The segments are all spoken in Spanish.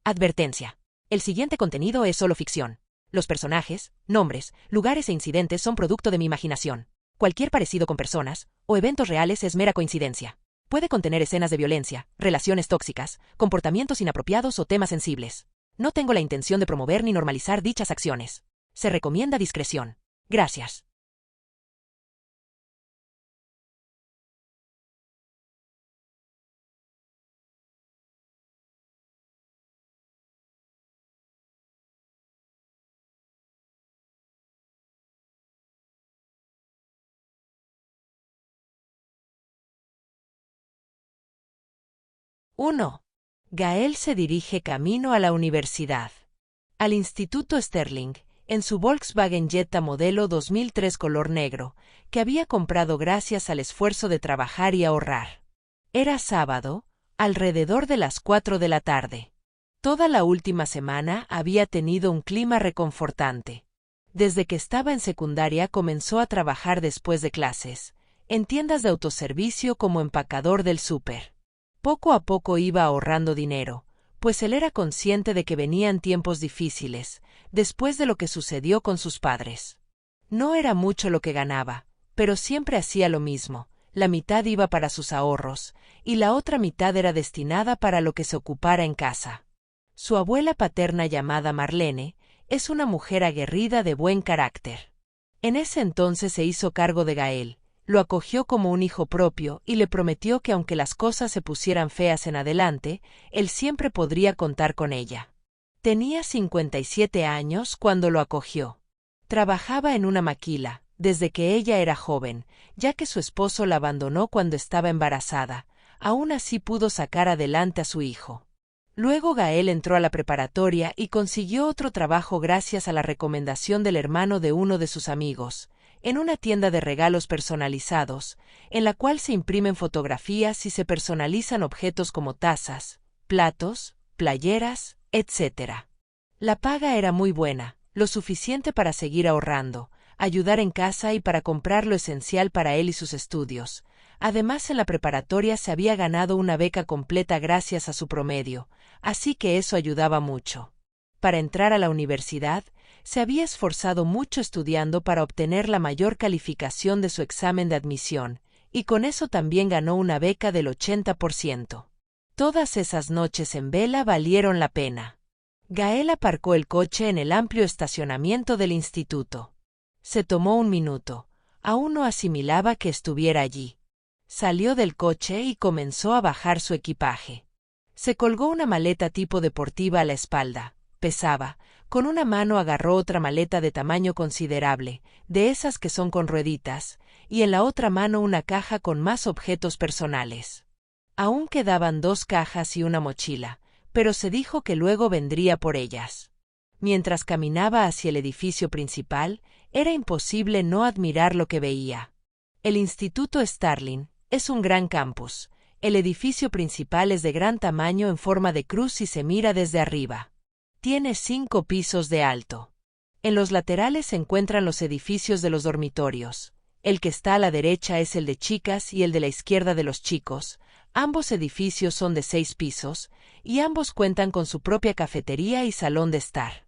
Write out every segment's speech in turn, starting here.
Advertencia. El siguiente contenido es solo ficción. Los personajes, nombres, lugares e incidentes son producto de mi imaginación. Cualquier parecido con personas o eventos reales es mera coincidencia. Puede contener escenas de violencia, relaciones tóxicas, comportamientos inapropiados o temas sensibles. No tengo la intención de promover ni normalizar dichas acciones. Se recomienda discreción. Gracias. Uno. Gael se dirige camino a la universidad. Al Instituto Sterling, en su Volkswagen Jetta modelo 2003 color negro, que había comprado gracias al esfuerzo de trabajar y ahorrar. Era sábado, alrededor de las 4 de la tarde. Toda la última semana había tenido un clima reconfortante. Desde que estaba en secundaria comenzó a trabajar después de clases, en tiendas de autoservicio como empacador del súper. Poco a poco iba ahorrando dinero, pues él era consciente de que venían tiempos difíciles, después de lo que sucedió con sus padres. No era mucho lo que ganaba, pero siempre hacía lo mismo. La mitad iba para sus ahorros, y la otra mitad era destinada para lo que se ocupara en casa. Su abuela paterna llamada Marlene, es una mujer aguerrida de buen carácter. En ese entonces se hizo cargo de Gael, lo acogió como un hijo propio y le prometió que aunque las cosas se pusieran feas en adelante, él siempre podría contar con ella. Tenía 57 años cuando lo acogió. Trabajaba en una maquila, desde que ella era joven, ya que su esposo la abandonó cuando estaba embarazada. Aún así pudo sacar adelante a su hijo. Luego Gael entró a la preparatoria y consiguió otro trabajo gracias a la recomendación del hermano de uno de sus amigos, en una tienda de regalos personalizados, en la cual se imprimen fotografías y se personalizan objetos como tazas, platos, playeras, etc. La paga era muy buena, lo suficiente para seguir ahorrando, ayudar en casa y para comprar lo esencial para él y sus estudios. Además, en la preparatoria se había ganado una beca completa gracias a su promedio, así que eso ayudaba mucho. Para entrar a la universidad, se había esforzado mucho estudiando para obtener la mayor calificación de su examen de admisión, y con eso también ganó una beca del 80%. Todas esas noches en vela valieron la pena. Gael aparcó el coche en el amplio estacionamiento del instituto. Se tomó un minuto, aún no asimilaba que estuviera allí. Salió del coche y comenzó a bajar su equipaje. Se colgó una maleta tipo deportiva a la espalda, pesaba. Con una mano agarró otra maleta de tamaño considerable, de esas que son con rueditas, y en la otra mano una caja con más objetos personales. Aún quedaban 2 cajas y una mochila, pero se dijo que luego vendría por ellas. Mientras caminaba hacia el edificio principal, era imposible no admirar lo que veía. El Instituto Starling es un gran campus. El edificio principal es de gran tamaño en forma de cruz y se mira desde arriba. Tiene 5 pisos de alto. En los laterales se encuentran los edificios de los dormitorios. El que está a la derecha es el de chicas y el de la izquierda de los chicos. Ambos edificios son de 6 pisos, y ambos cuentan con su propia cafetería y salón de estar.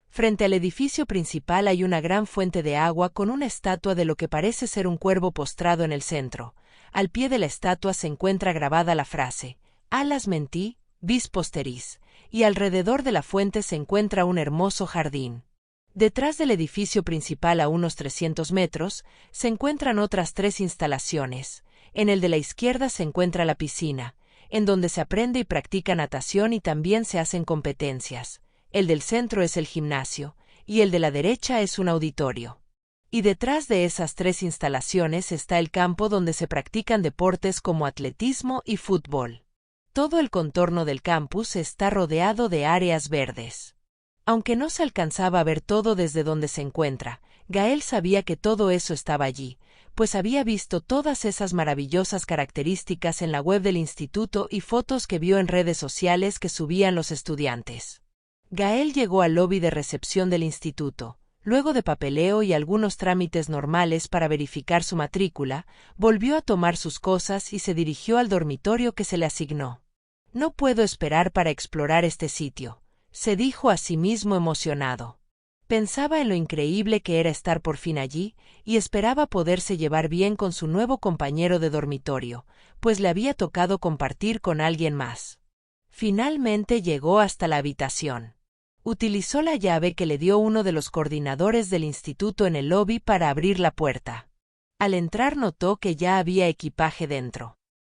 Frente al edificio principal hay una gran fuente de agua con una estatua de lo que parece ser un cuervo postrado en el centro. Al pie de la estatua se encuentra grabada la frase, «Alas menti, vis posteris», y alrededor de la fuente se encuentra un hermoso jardín. Detrás del edificio principal a unos 300 metros, se encuentran otras 3 instalaciones. En el de la izquierda se encuentra la piscina, en donde se aprende y practica natación y también se hacen competencias. El del centro es el gimnasio, y el de la derecha es un auditorio. Y detrás de esas 3 instalaciones está el campo donde se practican deportes como atletismo y fútbol. Todo el contorno del campus está rodeado de áreas verdes. Aunque no se alcanzaba a ver todo desde donde se encuentra, Gael sabía que todo eso estaba allí, pues había visto todas esas maravillosas características en la web del instituto y fotos que vio en redes sociales que subían los estudiantes. Gael llegó al lobby de recepción del instituto. Luego de papeleo y algunos trámites normales para verificar su matrícula, volvió a tomar sus cosas y se dirigió al dormitorio que se le asignó. «No puedo esperar para explorar este sitio», se dijo a sí mismo emocionado. Pensaba en lo increíble que era estar por fin allí, y esperaba poderse llevar bien con su nuevo compañero de dormitorio, pues le había tocado compartir con alguien más. Finalmente llegó hasta la habitación. Utilizó la llave que le dio uno de los coordinadores del instituto en el lobby para abrir la puerta. Al entrar notó que ya había equipaje dentro.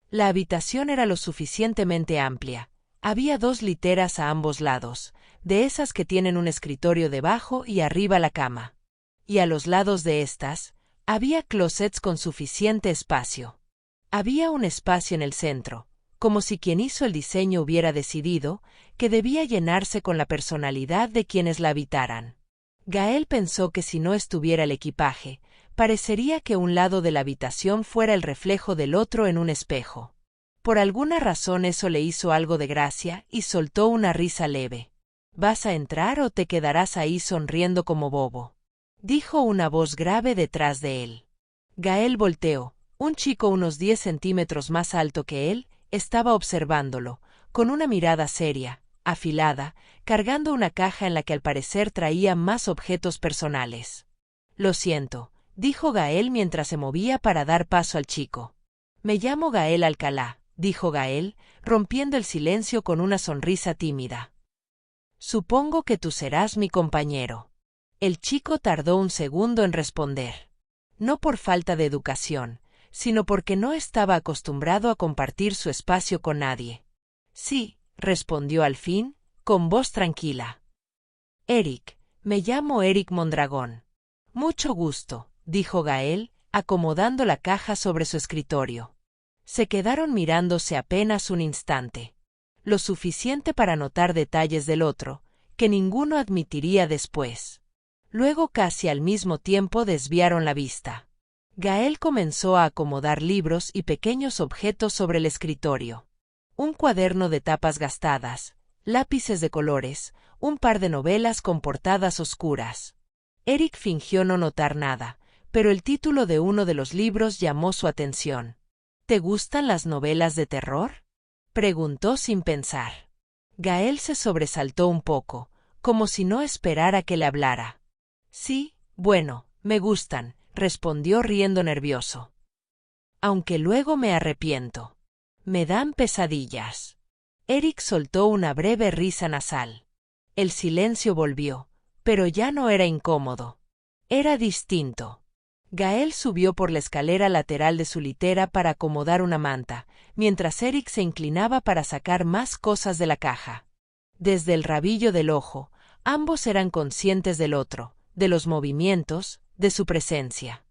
La habitación era lo suficientemente amplia. Había 2 literas a ambos lados, de esas que tienen un escritorio debajo y arriba la cama. Y a los lados de estas, había closets con suficiente espacio. Había un espacio en el centro, como si quien hizo el diseño hubiera decidido que debía llenarse con la personalidad de quienes la habitaran. Gael pensó que si no estuviera el equipaje, parecería que un lado de la habitación fuera el reflejo del otro en un espejo. Por alguna razón eso le hizo algo de gracia y soltó una risa leve. ¿Vas a entrar o te quedarás ahí sonriendo como bobo?, dijo una voz grave detrás de él. Gael volteó. Un chico unos 10 centímetros más alto que él estaba observándolo, con una mirada seria, afilada, cargando una caja en la que al parecer traía más objetos personales. Lo siento, dijo Gael mientras se movía para dar paso al chico. Me llamo Gael Alcalá, dijo Gael, rompiendo el silencio con una sonrisa tímida. Supongo que tú serás mi compañero. El chico tardó un segundo en responder. No por falta de educación, sino porque no estaba acostumbrado a compartir su espacio con nadie. Sí, respondió al fin, con voz tranquila. Eric, me llamo Eric Mondragón. Mucho gusto, dijo Gael, acomodando la caja sobre su escritorio. Se quedaron mirándose apenas un instante. Lo suficiente para notar detalles del otro, que ninguno admitiría después. Luego casi al mismo tiempo desviaron la vista. Gael comenzó a acomodar libros y pequeños objetos sobre el escritorio. Un cuaderno de tapas gastadas, lápices de colores, un par de novelas con portadas oscuras. Eric fingió no notar nada, pero el título de uno de los libros llamó su atención. ¿Te gustan las novelas de terror?, preguntó sin pensar. Gael se sobresaltó un poco, como si no esperara que le hablara. Sí, bueno, me gustan, respondió riendo nervioso. Aunque luego me arrepiento. Me dan pesadillas. Eric soltó una breve risa nasal. El silencio volvió, pero ya no era incómodo. Era distinto. Gael subió por la escalera lateral de su litera para acomodar una manta, mientras Eric se inclinaba para sacar más cosas de la caja. Desde el rabillo del ojo, ambos eran conscientes del otro, de los movimientos, de su presencia.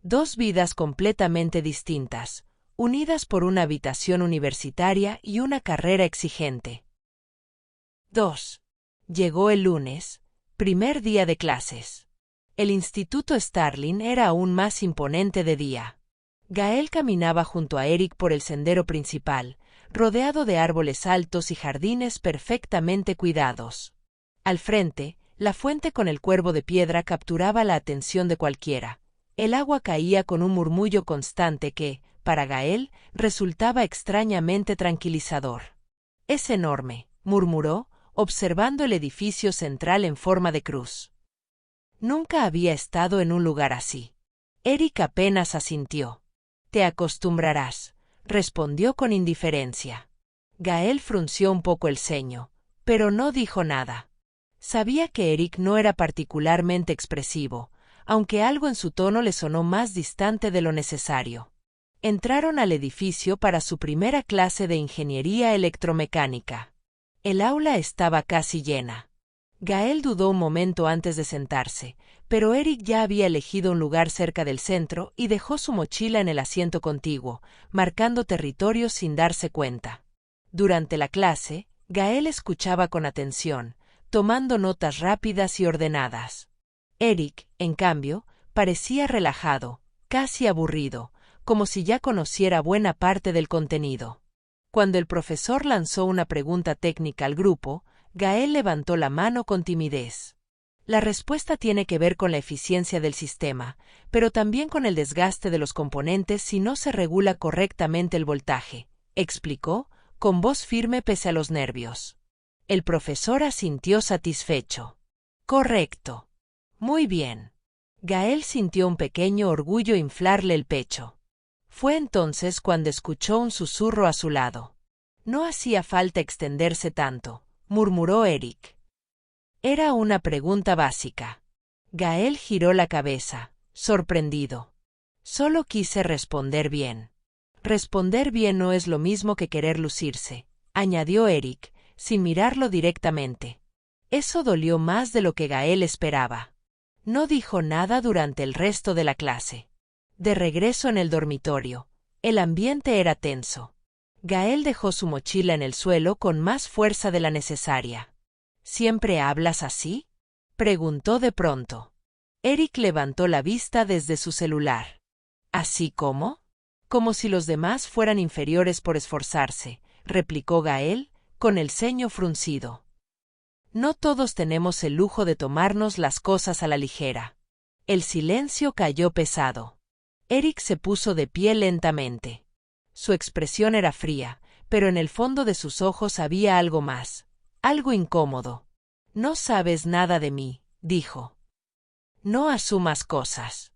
2 vidas completamente distintas, unidas por una habitación universitaria y una carrera exigente. 2. Llegó el lunes, primer día de clases. El Instituto Starling era aún más imponente de día. Gael caminaba junto a Eric por el sendero principal, rodeado de árboles altos y jardines perfectamente cuidados. Al frente, la fuente con el cuervo de piedra capturaba la atención de cualquiera. El agua caía con un murmullo constante que, para Gael, resultaba extrañamente tranquilizador. «Es enorme», murmuró, observando el edificio central en forma de cruz. Nunca había estado en un lugar así. Eric apenas asintió. «Te acostumbrarás», respondió con indiferencia. Gael frunció un poco el ceño, pero no dijo nada. Sabía que Eric no era particularmente expresivo, aunque algo en su tono le sonó más distante de lo necesario. Entraron al edificio para su primera clase de ingeniería electromecánica. El aula estaba casi llena. Gael dudó un momento antes de sentarse, pero Eric ya había elegido un lugar cerca del centro y dejó su mochila en el asiento contiguo, marcando territorio sin darse cuenta. Durante la clase, Gael escuchaba con atención, tomando notas rápidas y ordenadas. Eric, en cambio, parecía relajado, casi aburrido, como si ya conociera buena parte del contenido. Cuando el profesor lanzó una pregunta técnica al grupo, Gael levantó la mano con timidez. La respuesta tiene que ver con la eficiencia del sistema, pero también con el desgaste de los componentes si no se regula correctamente el voltaje, explicó, con voz firme pese a los nervios. El profesor asintió satisfecho. Correcto. Muy bien. Gael sintió un pequeño orgullo inflarle el pecho. Fue entonces cuando escuchó un susurro a su lado. No hacía falta extenderse tanto, murmuró Eric. Era una pregunta básica. Gael giró la cabeza, sorprendido. Solo quise responder bien. Responder bien no es lo mismo que querer lucirse, añadió Eric, sin mirarlo directamente. Eso dolió más de lo que Gael esperaba. No dijo nada durante el resto de la clase. De regreso en el dormitorio, el ambiente era tenso. Gael dejó su mochila en el suelo con más fuerza de la necesaria. ¿Siempre hablas así?, preguntó de pronto. Eric levantó la vista desde su celular. ¿Así cómo? Como si los demás fueran inferiores por esforzarse, replicó Gael, con el ceño fruncido. No todos tenemos el lujo de tomarnos las cosas a la ligera. El silencio cayó pesado. Eric se puso de pie lentamente. Su expresión era fría, pero en el fondo de sus ojos había algo más, algo incómodo. No sabes nada de mí, dijo. No asumas cosas.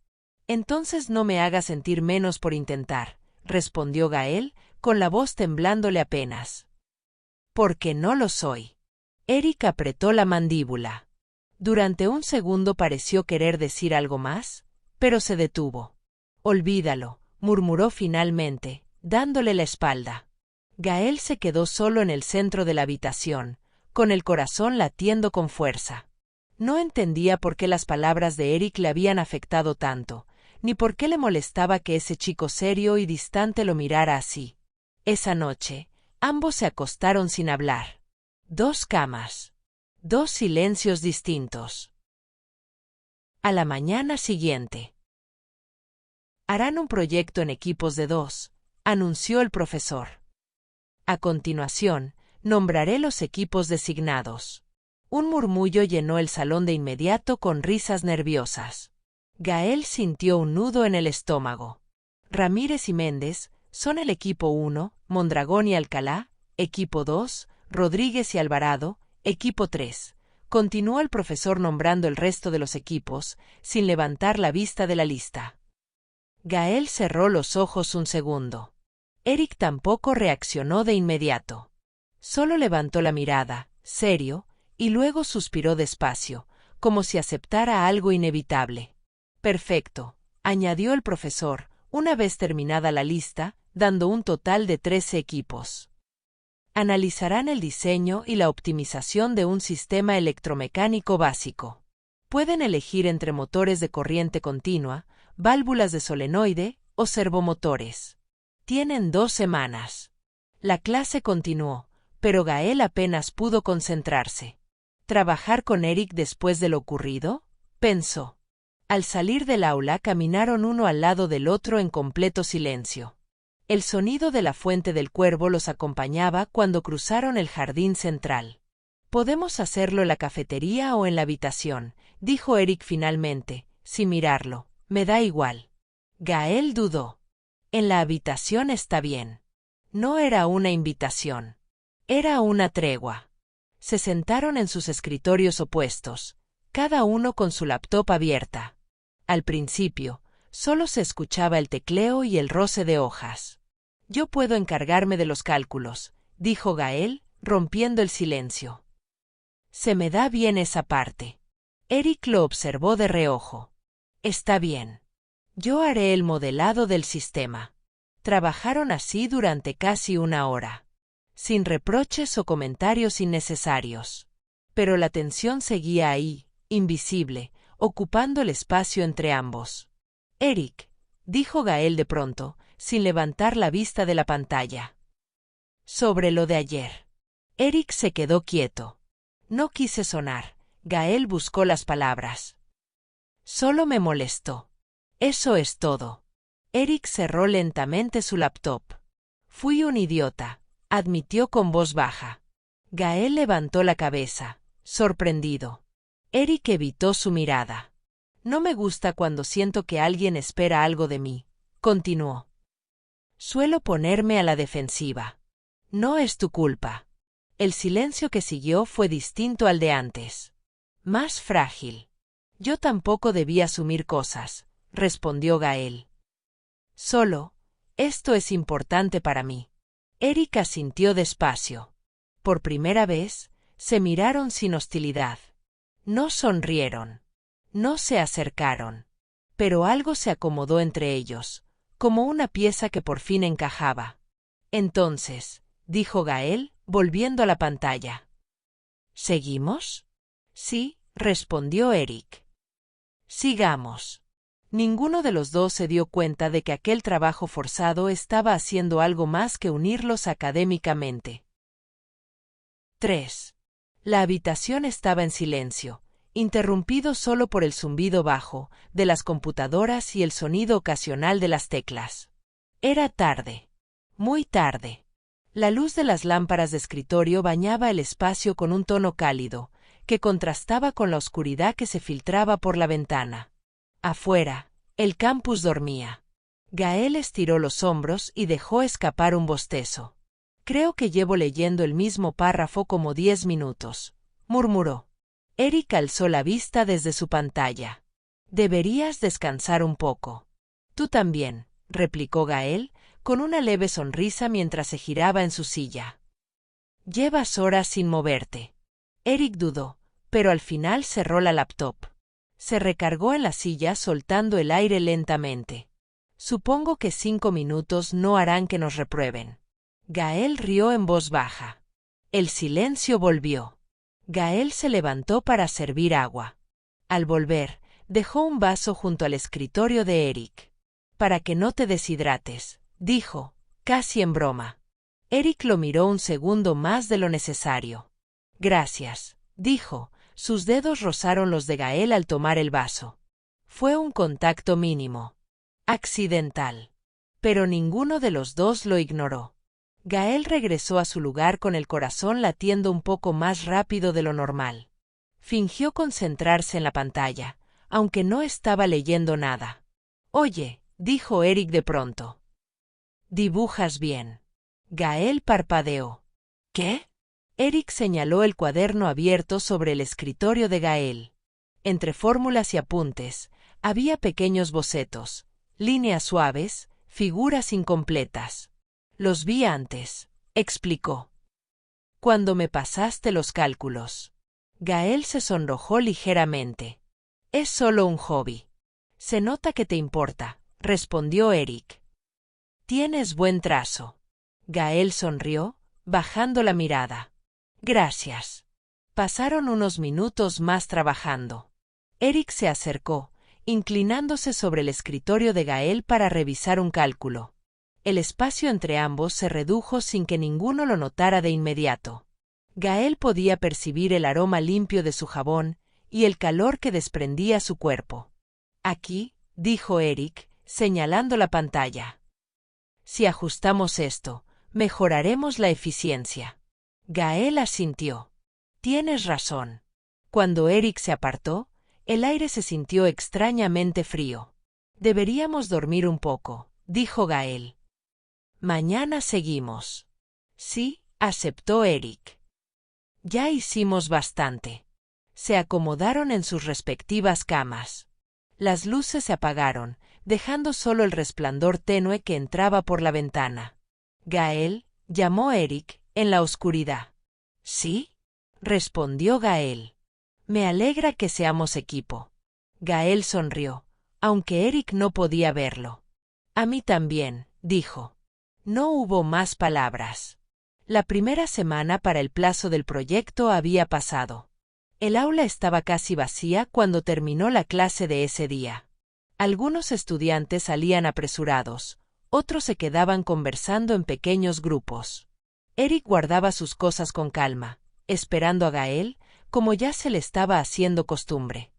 Entonces no me hagas sentir menos por intentar, respondió Gael, con la voz temblándole apenas. Porque no lo soy. Eric apretó la mandíbula. Durante un segundo pareció querer decir algo más, pero se detuvo. Olvídalo, murmuró finalmente, dándole la espalda. Gael se quedó solo en el centro de la habitación, con el corazón latiendo con fuerza. No entendía por qué las palabras de Eric le habían afectado tanto, ni por qué le molestaba que ese chico serio y distante lo mirara así. Esa noche, ambos se acostaron sin hablar. 2 camas. 2 silencios distintos. A la mañana siguiente. Harán un proyecto en equipos de 2, anunció el profesor. A continuación, nombraré los equipos designados. Un murmullo llenó el salón de inmediato con risas nerviosas. Gael sintió un nudo en el estómago. Ramírez y Méndez son el equipo 1, Mondragón y Alcalá, equipo 2, Rodríguez y Alvarado, equipo 3. Continuó el profesor nombrando el resto de los equipos, sin levantar la vista de la lista. Gael cerró los ojos un segundo. Eric tampoco reaccionó de inmediato. Solo levantó la mirada, serio, y luego suspiró despacio, como si aceptara algo inevitable. Perfecto, añadió el profesor, una vez terminada la lista, dando un total de 13 equipos. Analizarán el diseño y la optimización de un sistema electromecánico básico. Pueden elegir entre motores de corriente continua, válvulas de solenoide o servomotores. Tienen 2 semanas. La clase continuó, pero Gael apenas pudo concentrarse. ¿Trabajar con Eric después de lo ocurrido?, pensó. Al salir del aula caminaron uno al lado del otro en completo silencio. El sonido de la fuente del cuervo los acompañaba cuando cruzaron el jardín central. «Podemos hacerlo en la cafetería o en la habitación», dijo Eric finalmente, sin mirarlo. «Me da igual». Gael dudó. «En la habitación está bien». No era una invitación. Era una tregua. Se sentaron en sus escritorios opuestos, cada uno con su laptop abierta. Al principio, solo se escuchaba el tecleo y el roce de hojas. «Yo puedo encargarme de los cálculos», dijo Gael, rompiendo el silencio. «Se me da bien esa parte». Eric lo observó de reojo. «Está bien. Yo haré el modelado del sistema». Trabajaron así durante casi 1 hora, sin reproches o comentarios innecesarios. Pero la tensión seguía ahí, invisible, ocupando el espacio entre ambos. «Eric», dijo Gael de pronto, sin levantar la vista de la pantalla. «Sobre lo de ayer». Eric se quedó quieto. No quise sonar. Gael buscó las palabras. «Solo me molestó. Eso es todo». Eric cerró lentamente su laptop. «Fui un idiota», admitió con voz baja. Gael levantó la cabeza, sorprendido. Eric evitó su mirada. «No me gusta cuando siento que alguien espera algo de mí», continuó. «Suelo ponerme a la defensiva. No es tu culpa». El silencio que siguió fue distinto al de antes. Más frágil. Yo tampoco debí asumir cosas, respondió Gael. Solo, esto es importante para mí. Eric asintió despacio. Por primera vez, se miraron sin hostilidad. No sonrieron. No se acercaron. Pero algo se acomodó entre ellos, como una pieza que por fin encajaba. Entonces, dijo Gael, volviendo a la pantalla. ¿Seguimos? Sí, respondió Eric. Sigamos. Ninguno de los dos se dio cuenta de que aquel trabajo forzado estaba haciendo algo más que unirlos académicamente. 3. La habitación estaba en silencio, interrumpido solo por el zumbido bajo de las computadoras y el sonido ocasional de las teclas. Era tarde. Muy tarde. La luz de las lámparas de escritorio bañaba el espacio con un tono cálido, que contrastaba con la oscuridad que se filtraba por la ventana. Afuera, el campus dormía. Gael estiró los hombros y dejó escapar un bostezo. Creo que llevo leyendo el mismo párrafo como 10 minutos, murmuró. Eric alzó la vista desde su pantalla. Deberías descansar un poco. Tú también, replicó Gael, con una leve sonrisa mientras se giraba en su silla. Llevas horas sin moverte. Eric dudó, pero al final cerró la laptop. Se recargó en la silla soltando el aire lentamente. Supongo que 5 minutos no harán que nos reprueben. Gael rió en voz baja. El silencio volvió. Gael se levantó para servir agua. Al volver, dejó un vaso junto al escritorio de Eric. Para que no te deshidrates, dijo, casi en broma. Eric lo miró un segundo más de lo necesario. Gracias, dijo. Sus dedos rozaron los de Gael al tomar el vaso. Fue un contacto mínimo. Accidental. Pero ninguno de los dos lo ignoró. Gael regresó a su lugar con el corazón latiendo un poco más rápido de lo normal. Fingió concentrarse en la pantalla, aunque no estaba leyendo nada. Oye, dijo Eric de pronto. Dibujas bien. Gael parpadeó. ¿Qué? Eric señaló el cuaderno abierto sobre el escritorio de Gael. Entre fórmulas y apuntes, había pequeños bocetos, líneas suaves, figuras incompletas. Los vi antes, explicó. Cuando me pasaste los cálculos. Gael se sonrojó ligeramente. Es solo un hobby. Se nota que te importa, respondió Eric. Tienes buen trazo. Gael sonrió, bajando la mirada. Gracias. Pasaron unos minutos más trabajando. Eric se acercó, inclinándose sobre el escritorio de Gael para revisar un cálculo. El espacio entre ambos se redujo sin que ninguno lo notara de inmediato. Gael podía percibir el aroma limpio de su jabón y el calor que desprendía su cuerpo. Aquí, dijo Eric, señalando la pantalla. Si ajustamos esto, mejoraremos la eficiencia. Gael asintió. Tienes razón. Cuando Eric se apartó, el aire se sintió extrañamente frío. Deberíamos dormir un poco, dijo Gael. Mañana seguimos. Sí, aceptó Eric. Ya hicimos bastante. Se acomodaron en sus respectivas camas. Las luces se apagaron, dejando solo el resplandor tenue que entraba por la ventana. Gael, llamó Eric, en la oscuridad. ¿Sí? Respondió Gael. Me alegra que seamos equipo. Gael sonrió, aunque Eric no podía verlo. A mí también, dijo. No hubo más palabras. La primera semana para el plazo del proyecto había pasado. El aula estaba casi vacía cuando terminó la clase de ese día. Algunos estudiantes salían apresurados, otros se quedaban conversando en pequeños grupos. Eric guardaba sus cosas con calma, esperando a Gael, como ya se le estaba haciendo costumbre.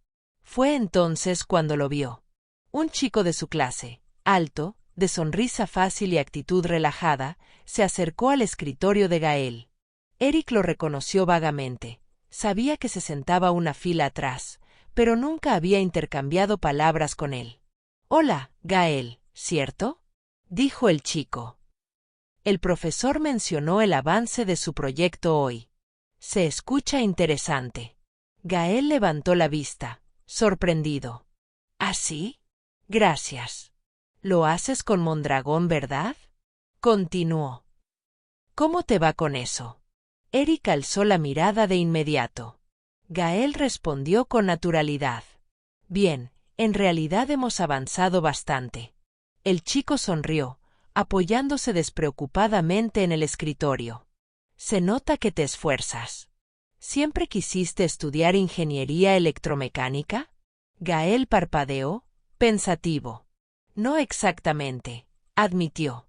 Fue entonces cuando lo vio. Un chico de su clase, alto, de sonrisa fácil y actitud relajada, se acercó al escritorio de Gael. Eric lo reconoció vagamente. Sabía que se sentaba una fila atrás, pero nunca había intercambiado palabras con él. «Hola, Gael, ¿cierto?», dijo el chico. El profesor mencionó el avance de su proyecto hoy. Se escucha interesante. Gael levantó la vista, sorprendido. ¿Ah, sí? Gracias. Lo haces con Mondragón, ¿verdad? Continuó. ¿Cómo te va con eso? Eric alzó la mirada de inmediato. Gael respondió con naturalidad. Bien, en realidad hemos avanzado bastante. El chico sonrió, apoyándose despreocupadamente en el escritorio. Se nota que te esfuerzas. ¿Siempre quisiste estudiar ingeniería electromecánica? Gael parpadeó, pensativo. No exactamente, admitió.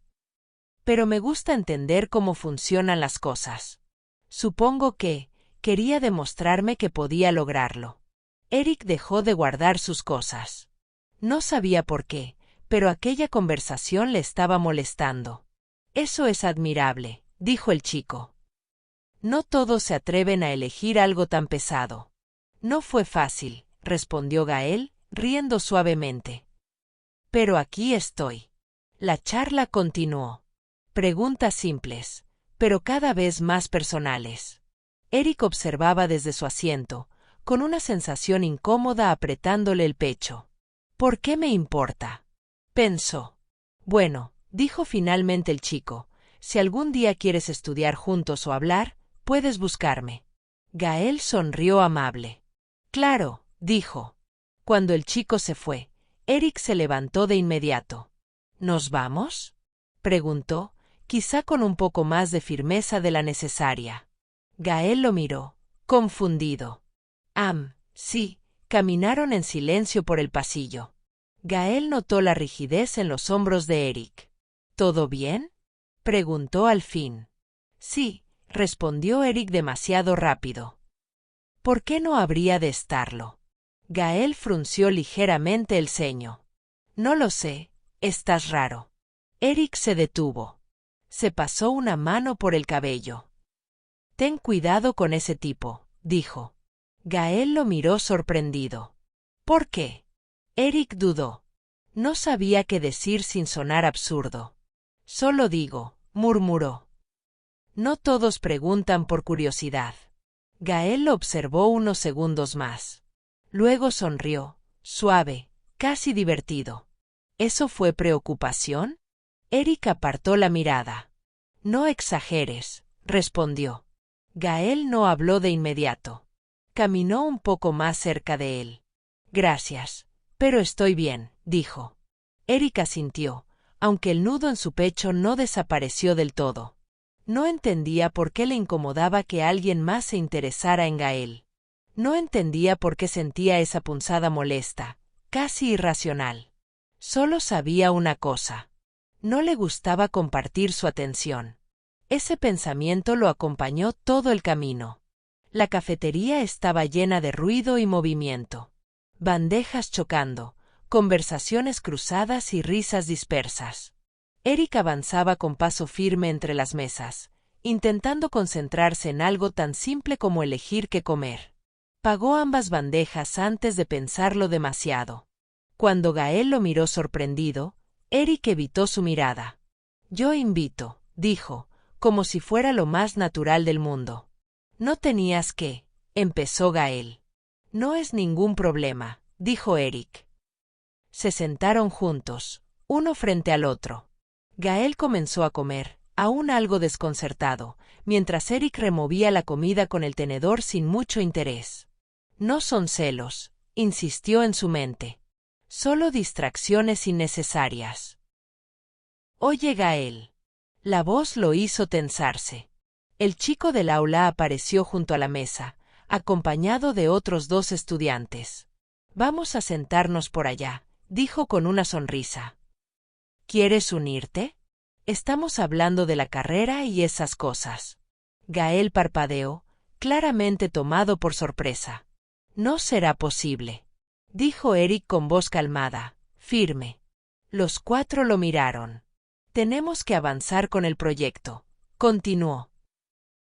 Pero me gusta entender cómo funcionan las cosas. Supongo que quería demostrarme que podía lograrlo. Eric dejó de guardar sus cosas. No sabía por qué, pero aquella conversación le estaba molestando. Eso es admirable, dijo el chico. No todos se atreven a elegir algo tan pesado. No fue fácil, respondió Gael, riendo suavemente. Pero aquí estoy. La charla continuó. Preguntas simples, pero cada vez más personales. Eric observaba desde su asiento, con una sensación incómoda apretándole el pecho. ¿Por qué me importa? Pensó. Bueno, dijo finalmente el chico, si algún día quieres estudiar juntos o hablar, puedes buscarme. Gael sonrió amable. Claro, dijo. Cuando el chico se fue, Eric se levantó de inmediato. ¿Nos vamos?, preguntó, quizá con un poco más de firmeza de la necesaria. Gael lo miró, confundido. Sí, caminaron en silencio por el pasillo. Gael notó la rigidez en los hombros de Eric. ¿Todo bien?, preguntó al fin. Sí, respondió Eric demasiado rápido. ¿Por qué no habría de estarlo? Gael frunció ligeramente el ceño. No lo sé, estás raro. Eric se detuvo. Se pasó una mano por el cabello. Ten cuidado con ese tipo, dijo. Gael lo miró sorprendido. ¿Por qué? Eric dudó. No sabía qué decir sin sonar absurdo. Solo digo, murmuró. No todos preguntan por curiosidad. Gael lo observó unos segundos más. Luego sonrió, suave, casi divertido. ¿Eso fue preocupación? Eric apartó la mirada. No exageres, respondió. Gael no habló de inmediato. Caminó un poco más cerca de él. Gracias, pero estoy bien, dijo. Eric asintió, aunque el nudo en su pecho no desapareció del todo. No entendía por qué le incomodaba que alguien más se interesara en Gael. No entendía por qué sentía esa punzada molesta, casi irracional. Solo sabía una cosa. No le gustaba compartir su atención. Ese pensamiento lo acompañó todo el camino. La cafetería estaba llena de ruido y movimiento. Bandejas chocando, conversaciones cruzadas y risas dispersas. Eric avanzaba con paso firme entre las mesas, intentando concentrarse en algo tan simple como elegir qué comer. Pagó ambas bandejas antes de pensarlo demasiado. Cuando Gael lo miró sorprendido, Eric evitó su mirada. Yo invito, dijo, como si fuera lo más natural del mundo. No tenías que, empezó Gael. No es ningún problema, dijo Eric. Se sentaron juntos, uno frente al otro. Gael comenzó a comer, aún algo desconcertado, mientras Eric removía la comida con el tenedor sin mucho interés. No son celos, insistió en su mente. Solo distracciones innecesarias. Oye, Gael. La voz lo hizo tensarse. El chico del aula apareció junto a la mesa, acompañado de otros 2 estudiantes. Vamos a sentarnos por allá, dijo con una sonrisa. ¿Quieres unirte? Estamos hablando de la carrera y esas cosas. Gael parpadeó, claramente tomado por sorpresa. No será posible, dijo Eric con voz calmada, firme. Los 4 lo miraron. Tenemos que avanzar con el proyecto, continuó.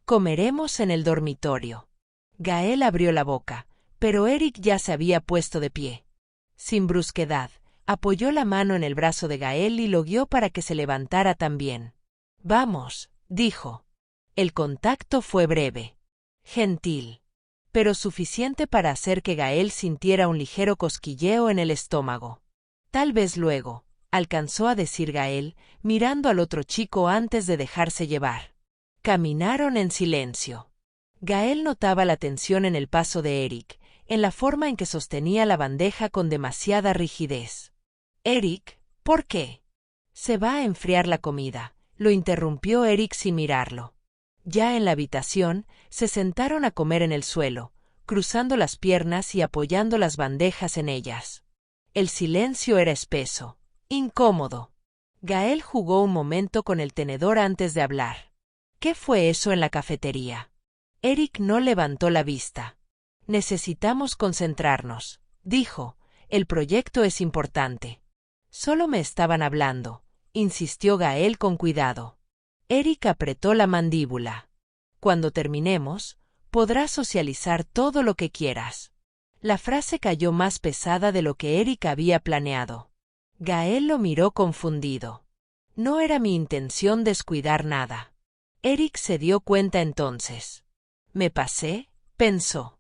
Comeremos en el dormitorio. Gael abrió la boca, pero Eric ya se había puesto de pie. Sin brusquedad, apoyó la mano en el brazo de Gael y lo guió para que se levantara también. Vamos, dijo. El contacto fue breve. Gentil. Pero suficiente para hacer que Gael sintiera un ligero cosquilleo en el estómago. Tal vez luego, alcanzó a decir Gael, mirando al otro chico antes de dejarse llevar. Caminaron en silencio. Gael notaba la tensión en el paso de Eric, en la forma en que sostenía la bandeja con demasiada rigidez. «Eric, ¿por qué?» «Se va a enfriar la comida», lo interrumpió Eric sin mirarlo. Ya en la habitación, se sentaron a comer en el suelo, cruzando las piernas y apoyando las bandejas en ellas. El silencio era espeso, incómodo. Gael jugó un momento con el tenedor antes de hablar. «¿Qué fue eso en la cafetería?» Eric no levantó la vista. «Necesitamos concentrarnos», dijo. «El proyecto es importante». «Solo me estaban hablando», insistió Gael con cuidado. Eric apretó la mandíbula. «Cuando terminemos, podrás socializar todo lo que quieras». La frase cayó más pesada de lo que Eric había planeado. Gael lo miró confundido. «No era mi intención descuidar nada». Eric se dio cuenta entonces. «Me pasé», pensó.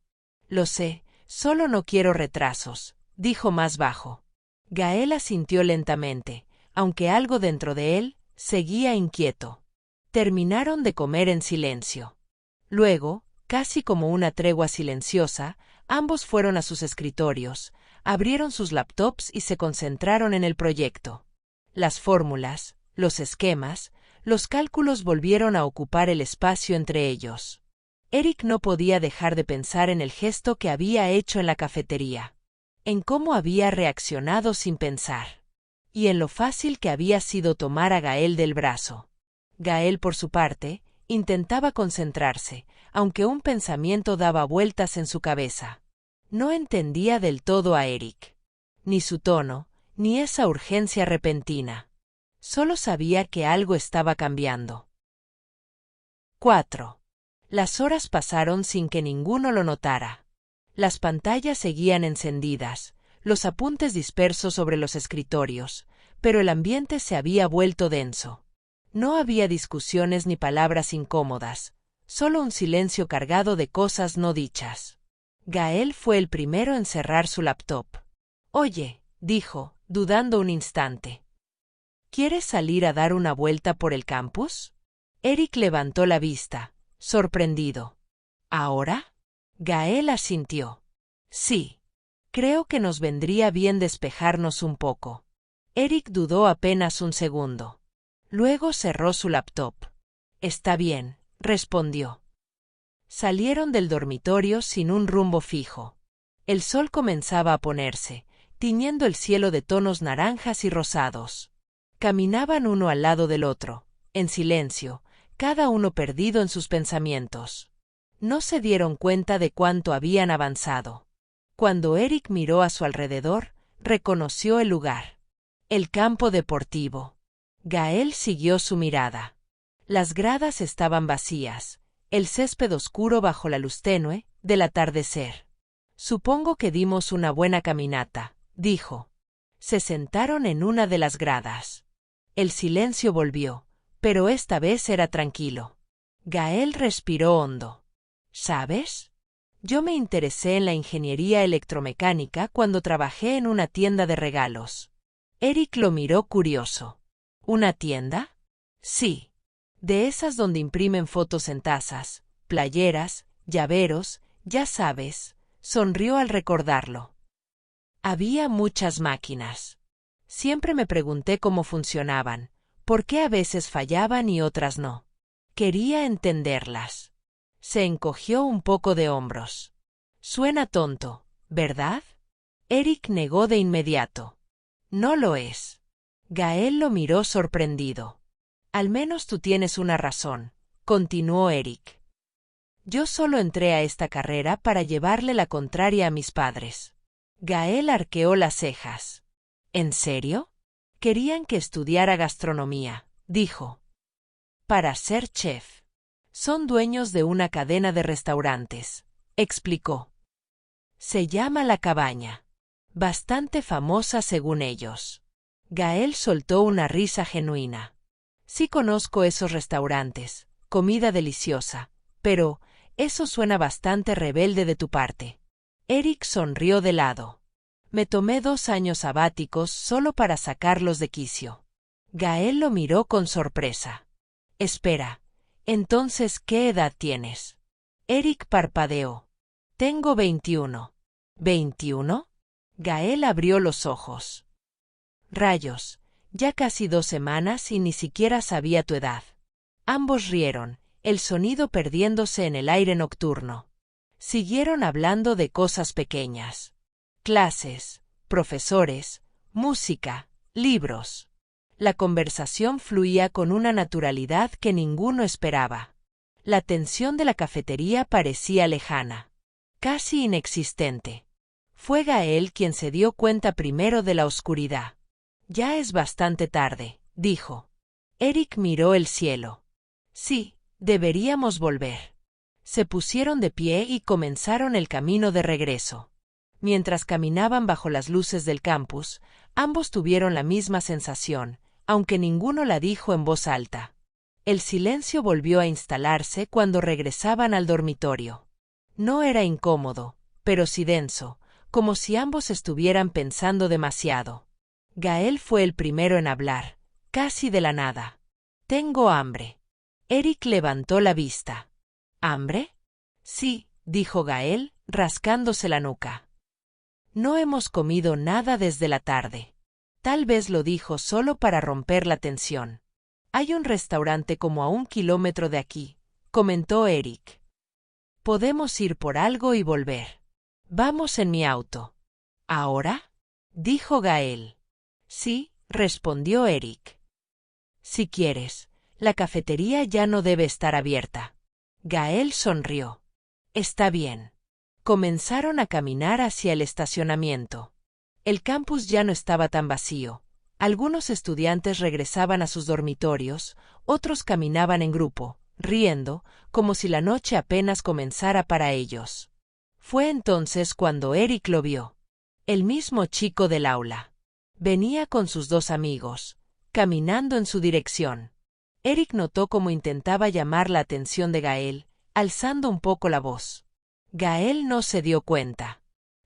«Lo sé, solo no quiero retrasos», dijo más bajo. Gael asintió lentamente, aunque algo dentro de él seguía inquieto. Terminaron de comer en silencio. Luego, casi como una tregua silenciosa, ambos fueron a sus escritorios, abrieron sus laptops y se concentraron en el proyecto. Las fórmulas, los esquemas, los cálculos volvieron a ocupar el espacio entre ellos. Eric no podía dejar de pensar en el gesto que había hecho en la cafetería, en cómo había reaccionado sin pensar, y en lo fácil que había sido tomar a Gael del brazo. Gael, por su parte, intentaba concentrarse, aunque un pensamiento daba vueltas en su cabeza. No entendía del todo a Eric, ni su tono, ni esa urgencia repentina. Solo sabía que algo estaba cambiando. 4. Las horas pasaron sin que ninguno lo notara. Las pantallas seguían encendidas, los apuntes dispersos sobre los escritorios, pero el ambiente se había vuelto denso. No había discusiones ni palabras incómodas, solo un silencio cargado de cosas no dichas. Gael fue el primero en cerrar su laptop. «Oye», dijo, dudando un instante. «¿Quieres salir a dar una vuelta por el campus?» Eric levantó la vista, sorprendido. «¿Ahora?» Gael asintió. «Sí. Creo que nos vendría bien despejarnos un poco». Eric dudó apenas un segundo. Luego cerró su laptop. «Está bien», respondió. Salieron del dormitorio sin un rumbo fijo. El sol comenzaba a ponerse, tiñendo el cielo de tonos naranjas y rosados. Caminaban uno al lado del otro, en silencio, cada uno perdido en sus pensamientos. No se dieron cuenta de cuánto habían avanzado. Cuando Eric miró a su alrededor, reconoció el lugar. El campo deportivo. Gael siguió su mirada. Las gradas estaban vacías, el césped oscuro bajo la luz tenue del atardecer. «Supongo que dimos una buena caminata», dijo. Se sentaron en una de las gradas. El silencio volvió, pero esta vez era tranquilo. Gael respiró hondo. «¿Sabes? Yo me interesé en la ingeniería electromecánica cuando trabajé en una tienda de regalos». Eric lo miró curioso. «¿Una tienda?» «Sí. De esas donde imprimen fotos en tazas, playeras, llaveros, ya sabes», sonrió al recordarlo. Había muchas máquinas. Siempre me pregunté cómo funcionaban, por qué a veces fallaban y otras no. Quería entenderlas. Se encogió un poco de hombros. «Suena tonto, ¿verdad?» Eric negó de inmediato. «No lo es». Gael lo miró sorprendido. «Al menos tú tienes una razón», continuó Eric. «Yo solo entré a esta carrera para llevarle la contraria a mis padres». Gael arqueó las cejas. «¿En serio?» «Querían que estudiara gastronomía», dijo. «Para ser chef. Son dueños de una cadena de restaurantes», explicó. «Se llama La Cabaña. Bastante famosa según ellos». Gael soltó una risa genuina. «Sí conozco esos restaurantes, comida deliciosa, pero Eso suena bastante rebelde de tu parte. Eric sonrió de lado. Me tomé 2 años sabáticos solo para sacarlos de quicio. Gael lo miró con sorpresa. Espera, entonces, ¿qué edad tienes? Eric parpadeó. Tengo 21. ¿21? Gael abrió los ojos. Rayos, ya casi 2 semanas y ni siquiera sabía tu edad. Ambos rieron, el sonido perdiéndose en el aire nocturno. Siguieron hablando de cosas pequeñas. Clases, profesores, música, libros. La conversación fluía con una naturalidad que ninguno esperaba. La tensión de la cafetería parecía lejana, casi inexistente. Fue Gael quien se dio cuenta primero de la oscuridad. Ya es bastante tarde, dijo. Eric miró el cielo. Sí, deberíamos volver. Se pusieron de pie y comenzaron el camino de regreso. Mientras caminaban bajo las luces del campus, ambos tuvieron la misma sensación, aunque ninguno la dijo en voz alta. El silencio volvió a instalarse cuando regresaban al dormitorio. No era incómodo, pero sí denso, como si ambos estuvieran pensando demasiado. Gael fue el primero en hablar, casi de la nada. Tengo hambre. Eric levantó la vista. ¿Hambre? Sí, dijo Gael, rascándose la nuca. No hemos comido nada desde la tarde. Tal vez lo dijo solo para romper la tensión. Hay un restaurante como a 1 kilómetro de aquí, comentó Eric. Podemos ir por algo y volver. Vamos en mi auto. ¿Ahora? Dijo Gael. Sí, respondió Eric. Si quieres, la cafetería ya no debe estar abierta. Gael sonrió. Está bien. Comenzaron a caminar hacia el estacionamiento. El campus ya no estaba tan vacío. Algunos estudiantes regresaban a sus dormitorios, otros caminaban en grupo, riendo, como si la noche apenas comenzara para ellos. Fue entonces cuando Eric lo vio. El mismo chico del aula. Venía con sus 2 amigos, caminando en su dirección. Eric notó cómo intentaba llamar la atención de Gael, alzando un poco la voz. Gael no se dio cuenta.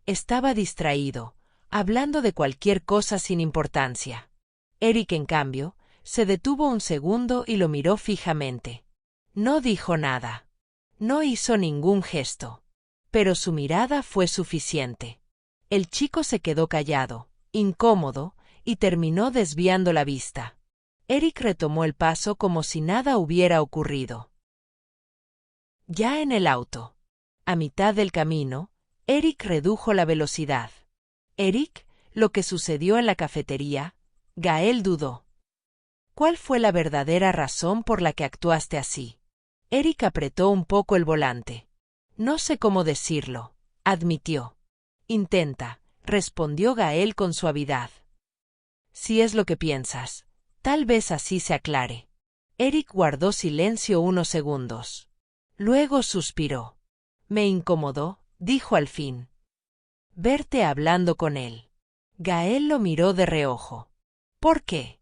Estaba distraído, hablando de cualquier cosa sin importancia. Eric, en cambio, se detuvo un segundo y lo miró fijamente. No dijo nada. No hizo ningún gesto. Pero su mirada fue suficiente. El chico se quedó callado, incómodo, y terminó desviando la vista. Eric retomó el paso como si nada hubiera ocurrido. Ya en el auto. A mitad del camino, Eric redujo la velocidad. Eric, lo que sucedió en la cafetería, Gael dudó. ¿Cuál fue la verdadera razón por la que actuaste así? Eric apretó un poco el volante. No sé cómo decirlo, admitió. Intenta, respondió Gael con suavidad. Si es lo que piensas, tal vez así se aclare. Eric guardó silencio unos segundos. Luego suspiró. Me incomodó, dijo al fin. Verte hablando con él. Gael lo miró de reojo. ¿Por qué?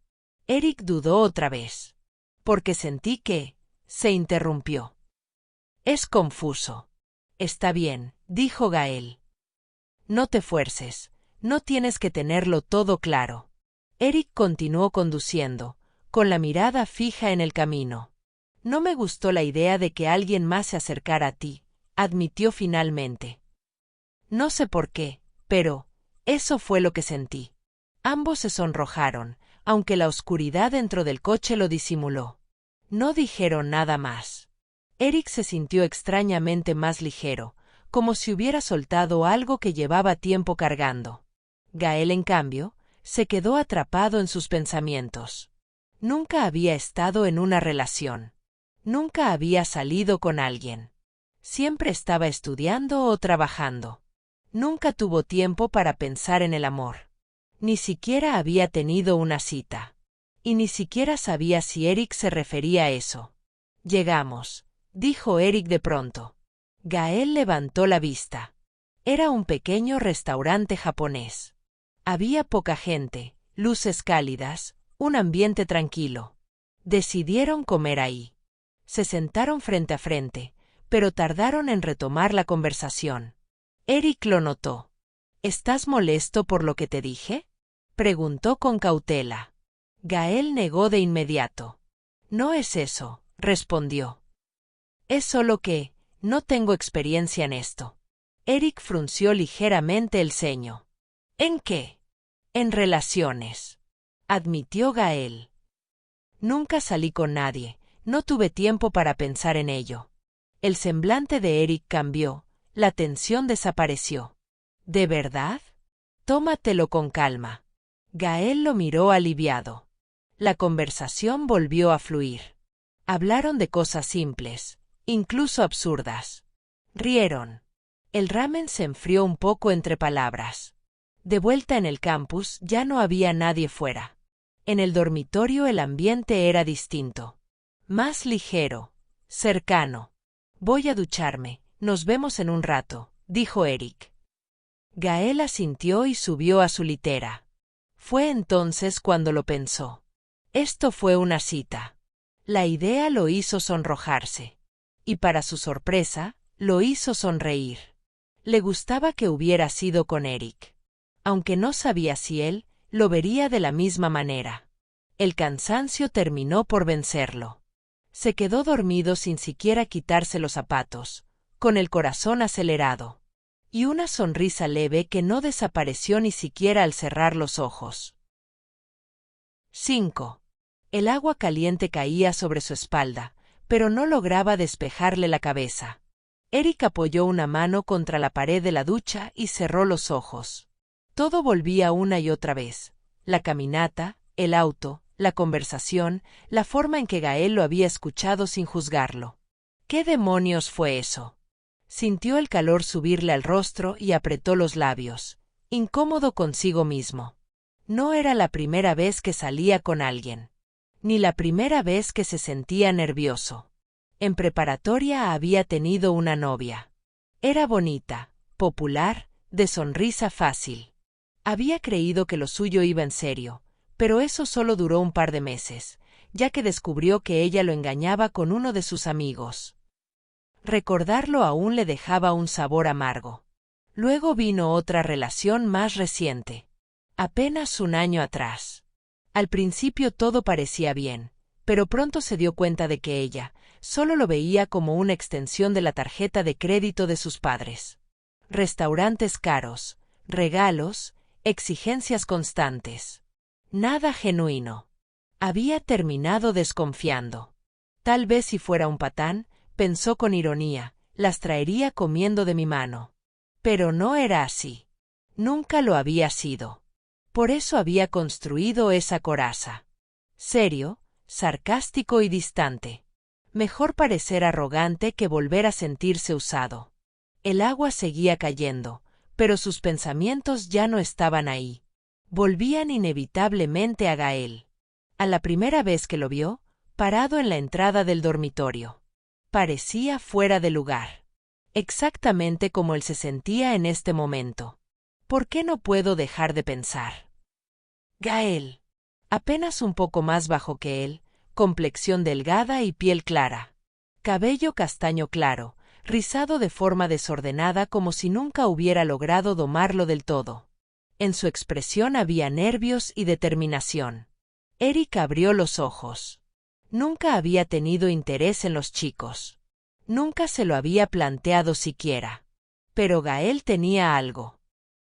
Eric dudó otra vez. Porque sentí que... Se interrumpió. Es confuso. Está bien, dijo Gael. No te fuerces, no tienes que tenerlo todo claro. Eric continuó conduciendo, con la mirada fija en el camino. No me gustó la idea de que alguien más se acercara a ti, admitió finalmente. No sé por qué, pero eso fue lo que sentí. Ambos se sonrojaron, aunque la oscuridad dentro del coche lo disimuló. No dijeron nada más. Eric se sintió extrañamente más ligero, como si hubiera soltado algo que llevaba tiempo cargando. Gael, en cambio, se quedó atrapado en sus pensamientos. Nunca había estado en una relación. Nunca había salido con alguien. Siempre estaba estudiando o trabajando. Nunca tuvo tiempo para pensar en el amor. Ni siquiera había tenido una cita. Y ni siquiera sabía si Eric se refería a eso. Llegamos, dijo Eric de pronto. Gael levantó la vista. Era un pequeño restaurante japonés. Había poca gente, luces cálidas, un ambiente tranquilo. Decidieron comer ahí. Se sentaron frente a frente, pero tardaron en retomar la conversación. Eric lo notó. ¿Estás molesto por lo que te dije?, preguntó con cautela. Gael negó de inmediato. No es eso, respondió. Es solo que no tengo experiencia en esto. Eric frunció ligeramente el ceño. ¿En qué? En relaciones, admitió Gael. Nunca salí con nadie, no tuve tiempo para pensar en ello. El semblante de Eric cambió, la tensión desapareció. ¿De verdad? Tómatelo con calma. Gael lo miró aliviado. La conversación volvió a fluir. Hablaron de cosas simples, incluso absurdas. Rieron. El ramen se enfrió un poco entre palabras. De vuelta en el campus ya no había nadie fuera. En el dormitorio el ambiente era distinto. Más ligero, cercano. Voy a ducharme, nos vemos en un rato, dijo Eric. Gael asintió y subió a su litera. Fue entonces cuando lo pensó. Esto fue una cita. La idea lo hizo sonrojarse. Y para su sorpresa, lo hizo sonreír. Le gustaba que hubiera sido con Eric. Aunque no sabía si él lo vería de la misma manera. El cansancio terminó por vencerlo. Se quedó dormido sin siquiera quitarse los zapatos, con el corazón acelerado. Y una sonrisa leve que no desapareció ni siquiera al cerrar los ojos. 5. El agua caliente caía sobre su espalda, pero no lograba despejarle la cabeza. Eric apoyó una mano contra la pared de la ducha y cerró los ojos. Todo volvía una y otra vez. La caminata, el auto, la conversación, la forma en que Gael lo había escuchado sin juzgarlo. ¿Qué demonios fue eso? Sintió el calor subirle al rostro y apretó los labios, incómodo consigo mismo. No era la primera vez que salía con alguien, ni la primera vez que se sentía nervioso. En preparatoria había tenido una novia. Era bonita, popular, de sonrisa fácil. Había creído que lo suyo iba en serio, pero eso solo duró un par de meses, ya que descubrió que ella lo engañaba con uno de sus amigos. Recordarlo aún le dejaba un sabor amargo. Luego vino otra relación más reciente. Apenas un año atrás. Al principio todo parecía bien, pero pronto se dio cuenta de que ella solo lo veía como una extensión de la tarjeta de crédito de sus padres. Restaurantes caros, regalos, exigencias constantes. Nada genuino. Había terminado desconfiando. Tal vez si fuera un patán, pensó con ironía, las traería comiendo de mi mano. Pero no era así. Nunca lo había sido. Por eso había construido esa coraza. Serio, sarcástico y distante. Mejor parecer arrogante que volver a sentirse usado. El agua seguía cayendo, pero sus pensamientos ya no estaban ahí. Volvían inevitablemente a Gael. A la primera vez que lo vio, parado en la entrada del dormitorio. Parecía fuera de lugar. Exactamente como él se sentía en este momento. ¿Por qué no puedo dejar de pensar? Gael. Apenas un poco más bajo que él, complexión delgada y piel clara. Cabello castaño claro, rizado de forma desordenada como si nunca hubiera logrado domarlo del todo. En su expresión había nervios y determinación. Eric abrió los ojos. Nunca había tenido interés en los chicos. Nunca se lo había planteado siquiera. Pero Gael tenía algo.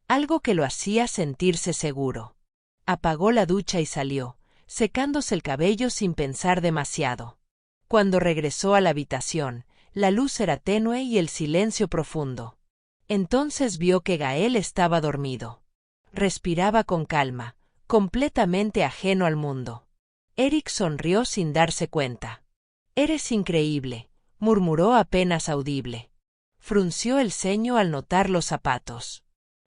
Algo que lo hacía sentirse seguro. Apagó la ducha y salió, secándose el cabello sin pensar demasiado. Cuando regresó a la habitación, la luz era tenue y el silencio profundo. Entonces vio que Gael estaba dormido. Respiraba con calma, completamente ajeno al mundo. Eric sonrió sin darse cuenta. «Eres increíble», murmuró apenas audible. Frunció el ceño al notar los zapatos.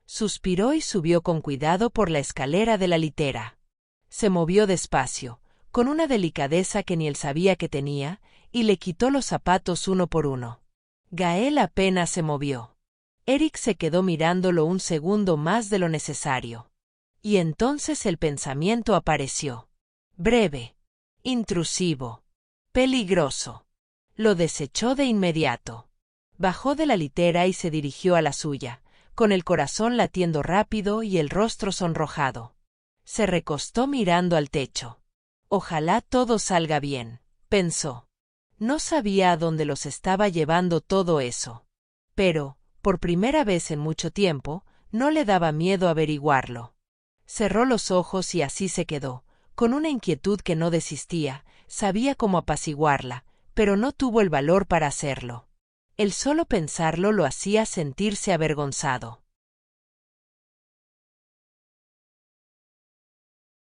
Suspiró y subió con cuidado por la escalera de la litera. Se movió despacio, con una delicadeza que ni él sabía que tenía, y le quitó los zapatos uno por uno. Gael apenas se movió. Eric se quedó mirándolo un segundo más de lo necesario. Y entonces el pensamiento apareció. Breve, intrusivo, peligroso. Lo desechó de inmediato. Bajó de la litera y se dirigió a la suya, con el corazón latiendo rápido y el rostro sonrojado. Se recostó mirando al techo. Ojalá todo salga bien, pensó. No sabía a dónde los estaba llevando todo eso. Pero, por primera vez en mucho tiempo, no le daba miedo averiguarlo. Cerró los ojos y así se quedó, con una inquietud que no desistía. Sabía cómo apaciguarla, pero no tuvo el valor para hacerlo. El solo pensarlo lo hacía sentirse avergonzado.